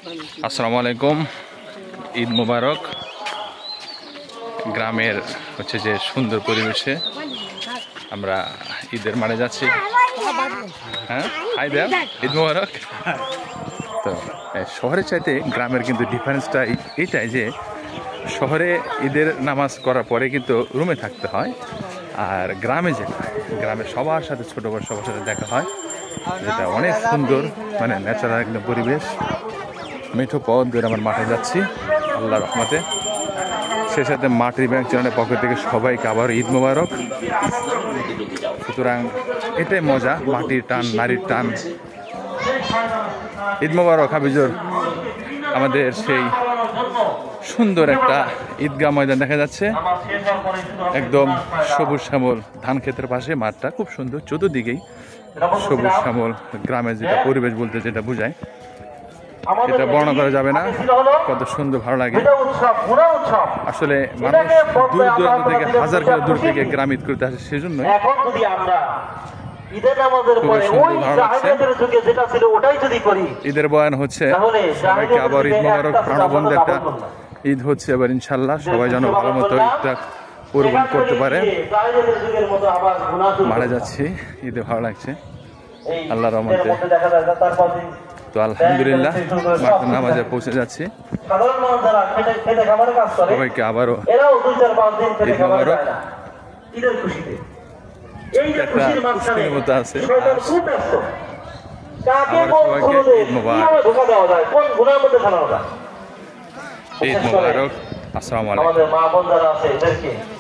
আসসালামু আলাইকুম, ঈদ মুবারক। গ্রামের হচ্ছে যে সুন্দর পরিবেশে আমরা ঈদের মাঠে যাচ্ছি। হ্যাঁ, হাই দেয়া, ঈদ মুবারক। তো শহরের চাইতে গ্রামের কিন্তু ডিফারেন্সটা এইটাই যে শহরে ঈদের নামাজ করার পরে কিন্তু রুমে থাকতে হয়, আর গ্রামে গ্রামে সবার সাথে ছোটো বড় সবার সাথে দেখা হয়, যেটা অনেক সুন্দর, মানে ন্যাচারাল একদম পরিবেশ। মেঠো পথ ধরে আমার মাঠে যাচ্ছি আল্লাহর রহমতে। সেই সাথে মাটির ব্যাংক চ্যানেলের পক্ষ থেকে সবাইকে আবার ঈদ মুবারক। সুতরাং এটাই মজা, মাটির টান, নারীর টান। ঈদ মুবারক হাবিজুর। আমাদের সেই সুন্দর একটা ঈদগাহ ময়দান দেখা যাচ্ছে, একদম সবুজ শ্যামল ধান ক্ষেতের পাশে মাঠটা খুব সুন্দর, চতুর্দিকেই সবুজ শ্যামল। গ্রামের যেটা পরিবেশ বলতে যেটা বোঝায় এটা বর্ণনা করা যাবে না, কত সুন্দর ভালো লাগে। আসলে মানুষ দূর দূরান্ত থেকে, হাজার কিলো দূর থেকে গ্রাম ঈদ করতে আসে, সেজন্য ঈদের বয়ান হচ্ছে। সবাইকে আবার ঈদ মুবারক, প্রাণবন্ধ একটা ঈদ হচ্ছে এবার ইনশাল্লাহ। সবাই যেন ভালো মতো ঈদটা পূরণ করতে পারে। মারা যাচ্ছি, ঈদে ভালো লাগছে আল্লাহর রহমতে। তো আলহামদুলিল্লাহ মাঠের নামাজে পৌঁছে যাচ্ছি। সবাইকে আবারও ঈদ মুবারক। একটা খুশির মতো আছে। সবাইকে ঈদ মুবারক, ঈদ মুবারক। আসসালামু আলাইকুম।